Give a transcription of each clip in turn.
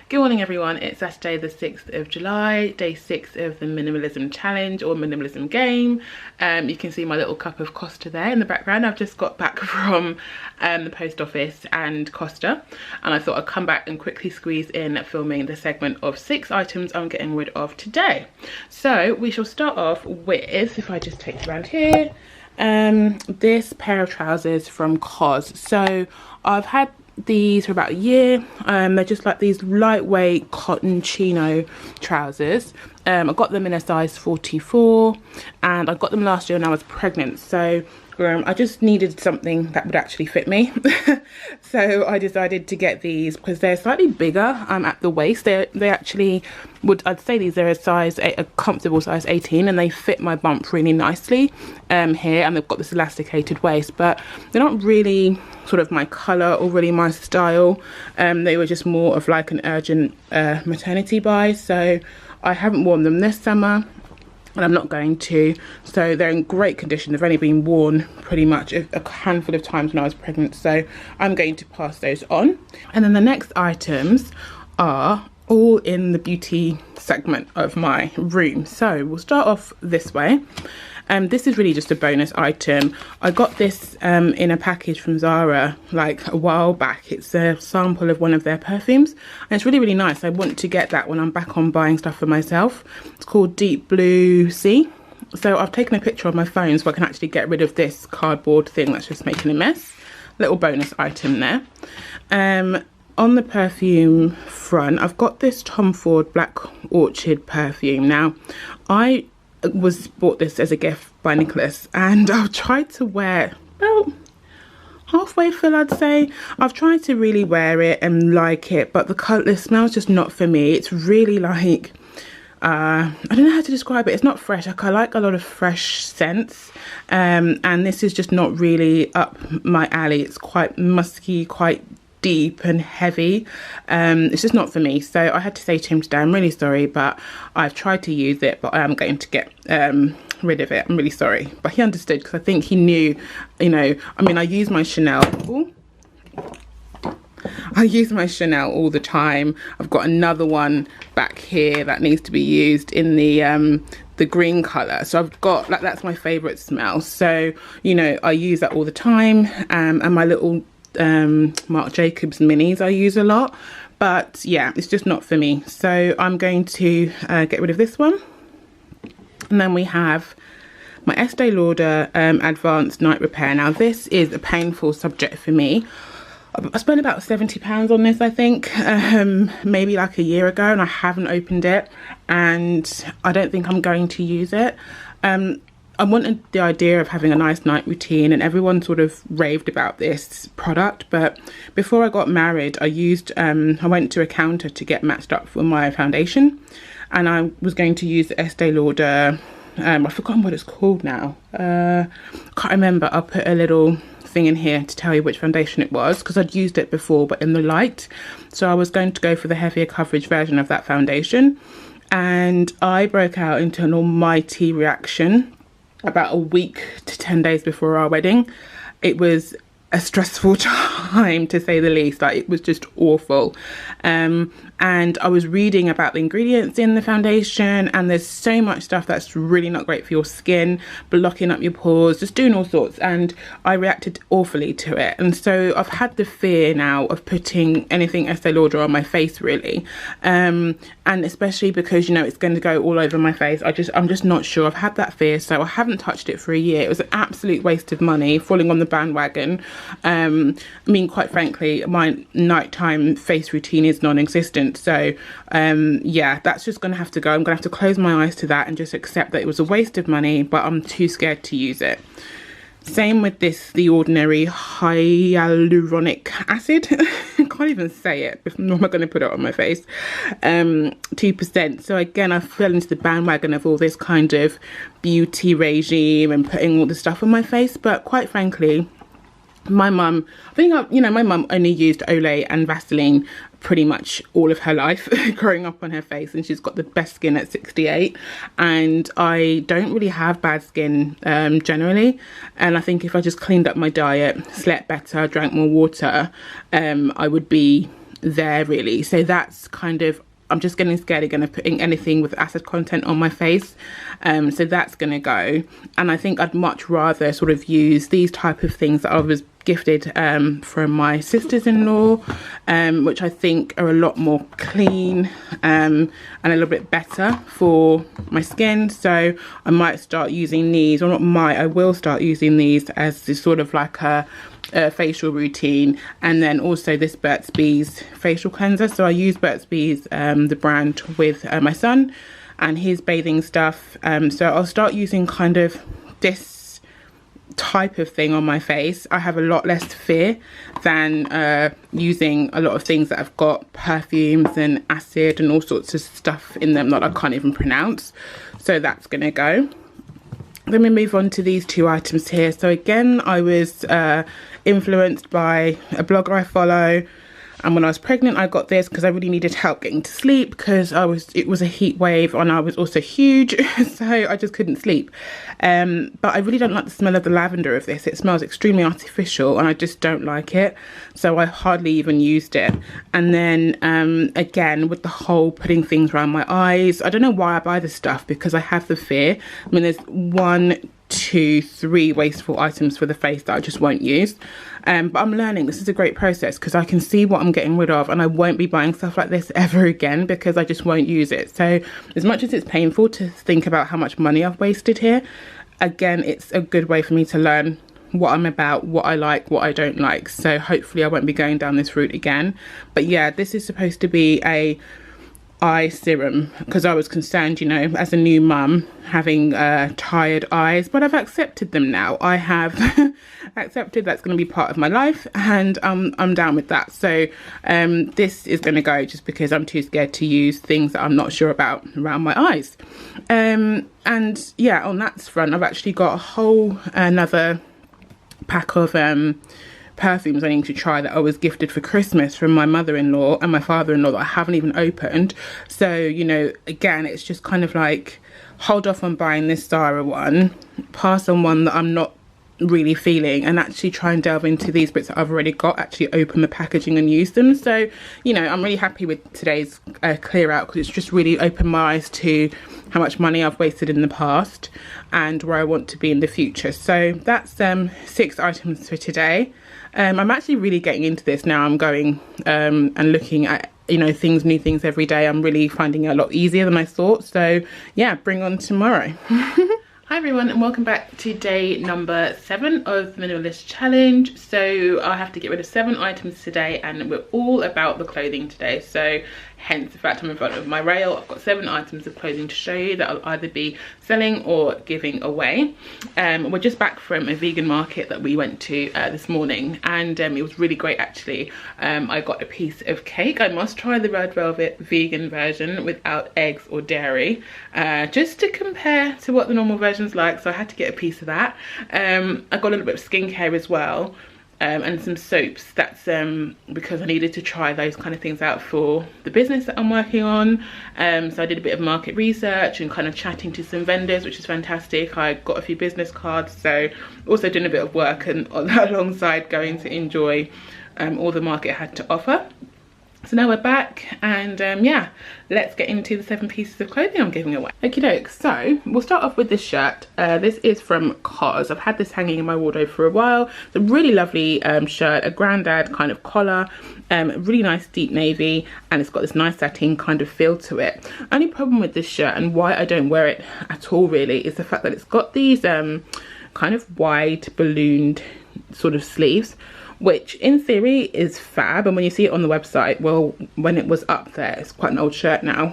Good morning everyone, it's Saturday the 6th of July, day 6 of the Minimalism Challenge or Minimalism Game. You can see my little cup of Costa there in the background. I've just got back from the post office and Costa, and I thought I'd come back and quickly squeeze in filming the segment of 6 items I'm getting rid of today. So we shall start off with, if I just take it around here, this pair of trousers from COS. So I've had these for about a year. They're just like these lightweight cotton chino trousers. I got them in a size 44 and I got them last year when I was pregnant, so I just needed something that would actually fit me. So I decided to get these because they're slightly bigger at the waist. They actually would, I'd say these are a comfortable size 18, and they fit my bump really nicely here, and they've got this elasticated waist, but they're not really sort of my colour or really my style. They were just more of like an urgent maternity buy, so I haven't worn them this summer and I'm not going to. So they're in great condition. They've only been worn pretty much a handful of times when I was pregnant, so I'm going to pass those on. And then the next items are all in the beauty segment of my room. So we'll start off this way. This is really just a bonus item. I got this in a package from Zara like a while back. It's a sample of one of their perfumes and it's really, really nice. I want to get that when I'm back on buying stuff for myself. It's called Deep Blue Sea. So I've taken a picture on my phone so I can actually get rid of this cardboard thing that's just making a mess. Little bonus item there. On the perfume front, I've got this Tom Ford Black Orchid perfume. Now, I bought this as a gift by Nicholas, and I've tried to wear about halfway full, I'd say. I've tried to really wear it and like it, but the smell's just not for me. It's really like I don't know how to describe it. It's not fresh. Like, I like a lot of fresh scents, and this is just not really up my alley. It's quite musky, quite deep and heavy. It's just not for me, so I had to say to him today, I'm really sorry, but I've tried to use it, but I am going to get rid of it. I'm really sorry. But he understood, because I think he knew, you know, I mean, I use my Chanel. I use my Chanel all the time. I've got another one back here that needs to be used in the green color, so I've got, like, that's my favorite smell, so you know, I use that all the time. And my little Marc Jacobs minis I use a lot, but yeah, it's just not for me, so I'm going to get rid of this one. And then we have my Estee Lauder Advanced Night Repair. Now this is a painful subject for me. I spent about £70 on this, I think, maybe like a year ago, and I haven't opened it, and I don't think I'm going to use it. I wanted the idea of having a nice night routine, and everyone sort of raved about this product, but before I got married, I went to a counter to get matched up for my foundation, and I was going to use the Estee Lauder, I've forgotten what it's called now, can't remember. I'll put a little thing in here to tell you which foundation it was, because I'd used it before but in the light, so I was going to go for the heavier coverage version of that foundation, and I broke out into an almighty reaction about a week to 10 days before our wedding. It was a stressful time, to say the least. Like, it was just awful. And I was reading about the ingredients in the foundation, and there's so much stuff that's really not great for your skin, blocking up your pores, just doing all sorts, and I reacted awfully to it. And so I've had the fear now of putting anything Estee Lauder on my face, really, and especially because, you know, it's going to go all over my face. I'm just not sure. I've had that fear, so I haven't touched it for a year. It was an absolute waste of money falling on the bandwagon. I mean, quite frankly, my nighttime face routine is non-existent, so yeah, that's just gonna have to go. I'm gonna have to close my eyes to that and just accept that it was a waste of money, but I'm too scared to use it. Same with this, The Ordinary hyaluronic acid. I can't even say it. Nor am I going to put it on my face. 2%. So again, I fell into the bandwagon of all this kind of beauty regime and putting all the stuff on my face. But quite frankly, my mum, my mum only used Olay and Vaseline pretty much all of her life growing up on her face, and she's got the best skin at 68, and I don't really have bad skin generally, and I think if I just cleaned up my diet, slept better, drank more water, I would be there really. So that's kind of, I'm just getting scared again of putting anything with acid content on my face. So that's going to go. And I think I'd much rather sort of use these type of things that I was gifted from my sisters-in-law, which I think are a lot more clean and a little bit better for my skin. So I might start using these, or not might, I will start using these as this sort of like a facial routine. And then also this Burt's Bees facial cleanser. So I use Burt's Bees, the brand, with my son and his bathing stuff. So I'll start using kind of this type of thing on my face. I have a lot less fear than using a lot of things that have got perfumes and acid and all sorts of stuff in them that I can't even pronounce. So that's gonna go. Then we move on to these two items here. So again, I was influenced by a blogger I follow, and when I was pregnant I got this because I really needed help getting to sleep, because it was a heat wave and I was also huge, so I just couldn't sleep. But I really don't like the smell of the lavender of this. It smells extremely artificial and I just don't like it, so I hardly even used it. And then again, with the whole putting things around my eyes, I don't know why I buy this stuff, because I have the fear. I mean, there's 1, 2, 3 wasteful items for the face that I just won't use. But I'm learning. This is a great process because I can see what I'm getting rid of, and I won't be buying stuff like this ever again because I just won't use it. So as much as it's painful to think about how much money I've wasted here, again, it's a good way for me to learn what I'm about, what I like, what I don't like. So hopefully I won't be going down this route again. But yeah, this is supposed to be a eye serum because I was concerned, you know, as a new mum, having tired eyes, but I've accepted them now. I have accepted that's going to be part of my life, and I'm down with that. So this is going to go, just because I'm too scared to use things that I'm not sure about around my eyes. And yeah, on that front, I've actually got a whole another pack of perfumes I need to try that I was gifted for Christmas from my mother-in-law and my father-in-law that I haven't even opened. So, you know, again, it's just kind of like, hold off on buying this Zara one, pass on one that I'm not really feeling, and actually try and delve into these bits that I've already got, actually open the packaging and use them. So, you know, I'm really happy with today's clear out, because it's just really opened my eyes to how much money I've wasted in the past and where I want to be in the future. So that's 6 items for today. I'm actually really getting into this now. I'm going and looking at, you know, new things every day. I'm really finding it a lot easier than I thought. So yeah, bring on tomorrow. Hi everyone, and welcome back to day number 7 of the Minimalist Challenge. So I have to get rid of 7 items today, and we're all about the clothing today. So hence the fact I'm in front of my rail. I've got 7 items of clothing to show you that I'll either be selling or giving away. We're just back from a vegan market that we went to this morning, and it was really great actually. I got a piece of cake. I must try the red velvet vegan version without eggs or dairy, just to compare to what the normal version's like. So I had to get a piece of that. I got a little bit of skincare as well. And some soaps. That's because I needed to try those kind of things out for the business that I'm working on. So I did a bit of market research and kind of chatting to some vendors, which is fantastic. I got a few business cards, so also doing a bit of work and alongside going to enjoy all the market had to offer. So now we're back, and yeah, let's get into the 7 pieces of clothing I'm giving away. Okie doke, so we'll start off with this shirt. This is from COS. I've had this hanging in my wardrobe for a while. It's a really lovely shirt, a grandad kind of collar, really nice deep navy, and it's got this nice satin kind of feel to it. Only problem with this shirt, and why I don't wear it at all really, is the fact that it's got these kind of wide ballooned sort of sleeves, which in theory is fab, and when you see it on the website, well, when it was up there, it's quite an old shirt now,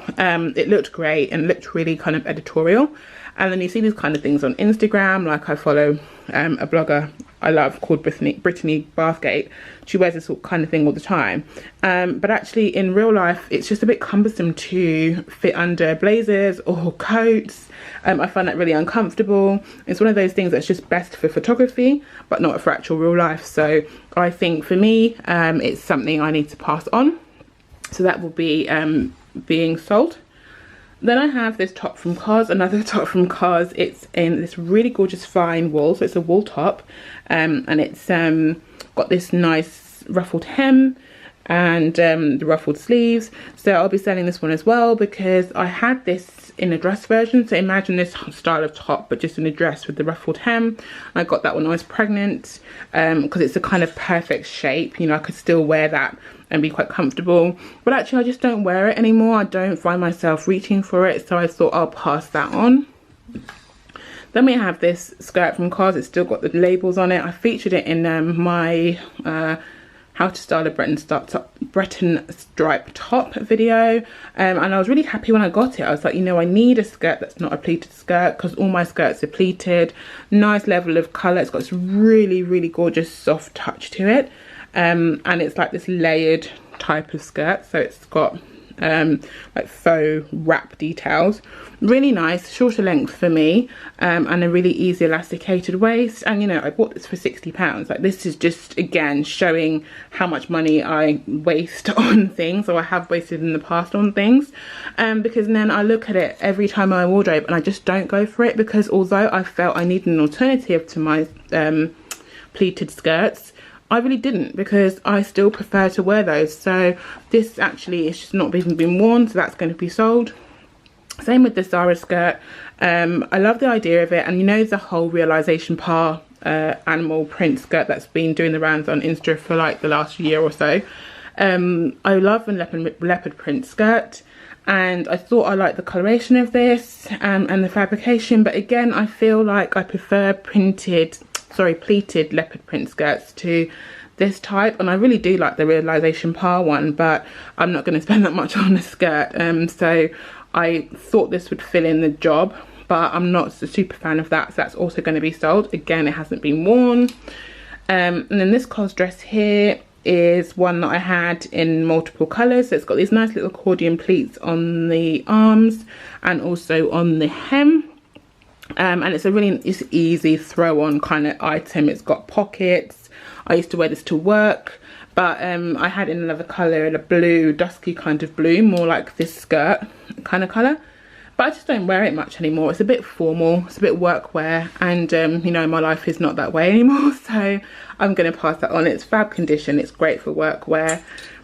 it looked great and looked really kind of editorial. And then you see these kind of things on Instagram, like I follow a blogger I love called Brittany Bathgate. She wears this kind of thing all the time, but actually in real life it's just a bit cumbersome to fit under blazers or coats. I find that really uncomfortable. It's one of those things that's just best for photography but not for actual real life. So I think for me it's something I need to pass on, so that will be being sold. Then I have this top from COS, another top from COS. It's in this really gorgeous fine wool, so it's a wool top, and it's got this nice ruffled hem, and the ruffled sleeves. So I'll be selling this one as well, because I had this in a dress version. So imagine this style of top, but just in a dress with the ruffled hem. I got that when I was pregnant, because it's a kind of perfect shape. You know, I could still wear that and be quite comfortable, but actually I just don't wear it anymore. I don't find myself reaching for it, so I thought I'll pass that on. Then we have this skirt from Cars. It's still got the labels on it. I featured it in my how to style a Breton stripe top video, and I was really happy when I got it. I was like, you know, I need a skirt that's not a pleated skirt, because all my skirts are pleated. Nice level of colour. It's got this really, really gorgeous soft touch to it, and it's like this layered type of skirt. So it's got like faux wrap details. Really nice, shorter length for me, and a really easy elasticated waist. And you know, I bought this for £60. Like, this is just again showing how much money I waste on things, or I have wasted in the past on things, because then I look at it every time I wardrobe and I just don't go for it, because although I felt I needed an alternative to my pleated skirts, I really didn't, because I still prefer to wear those. So this actually is just not even been worn, so that's going to be sold. Same with the Zara skirt. I love the idea of it, and you know, the whole realization par animal print skirt that's been doing the rounds on Insta for like the last year or so. I love a leopard print skirt, and I thought I liked the coloration of this and the fabrication, but again, I feel like I prefer pleated leopard print skirts to this type, and I really do like the realization par one, but I'm not going to spend that much on a skirt, so I thought this would fill in the job, but I'm not a super fan of that, so that's also going to be sold. Again, it hasn't been worn. And then this cos dress here is one that I had in multiple colours. So it's got these nice little accordion pleats on the arms and also on the hem. And it's a really easy throw on kind of item. It's got pockets. I used to wear this to work, but I had in another colour, in a blue, dusky kind of blue, more like this skirt kind of colour, but I just don't wear it much anymore. It's a bit formal, it's a bit workwear, and you know, my life is not that way anymore, so I'm going to pass that on. It's fab condition, it's great for workwear.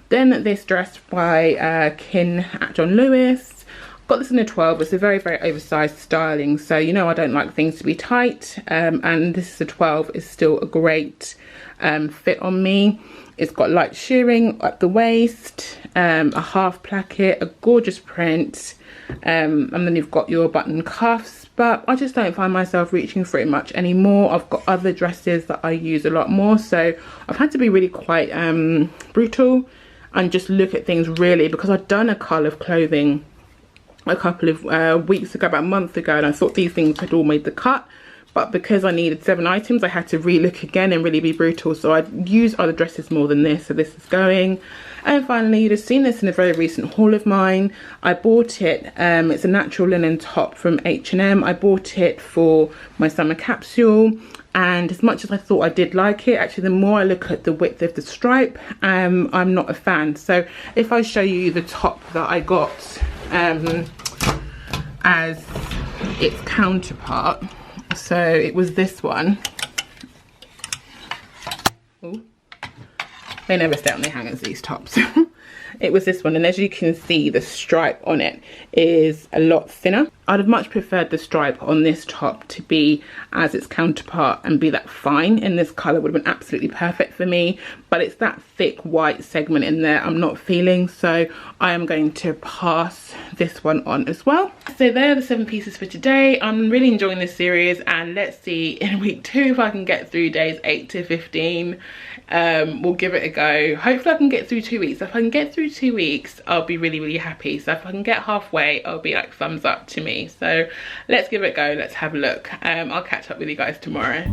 Then this dress by Kin at John Lewis. Got this in a 12. It's a very, very oversized styling, so you know I don't like things to be tight, and this is a 12. It's still a great fit on me. It's got light shearing at the waist, a half placket, a gorgeous print, and then you've got your button cuffs, but I just don't find myself reaching for it much anymore. I've got other dresses that I use a lot more, so I've had to be really quite brutal and just look at things really, because I'd done a cull of clothing a couple of weeks ago, about a month ago, and I thought these things had all made the cut, but because I needed 7 items, I had to relook again and really be brutal. So I'd use other dresses more than this, so this is going. And finally, you'd have seen this in a very recent haul of mine. I bought it, it's a natural linen top from H&M. I bought it for my summer capsule, and as much as I thought I did like it, actually the more I look at the width of the stripe, I'm not a fan. So if I show you the top that I got as its counterpart, so it was this one. Ooh. They never stay on the hangers, these tops. It was this one, and as you can see, the stripe on it is a lot thinner. I'd have much preferred the stripe on this top to be as its counterpart and be that fine in this colour. Would have been absolutely perfect for me, but it's that thick white segment in there I'm not feeling, so I am going to pass this one on as well. So there are the 7 pieces for today. I'm really enjoying this series, and let's see in week 2 if I can get through days 8 to 15. We'll give it a go. Hopefully I can get through 2 weeks. If I can get through 2 weeks, I'll be really, really happy. So if I can get halfway, I'll be like thumbs up to me. So let's give it a go, let's have a look. I'll catch up with you guys tomorrow.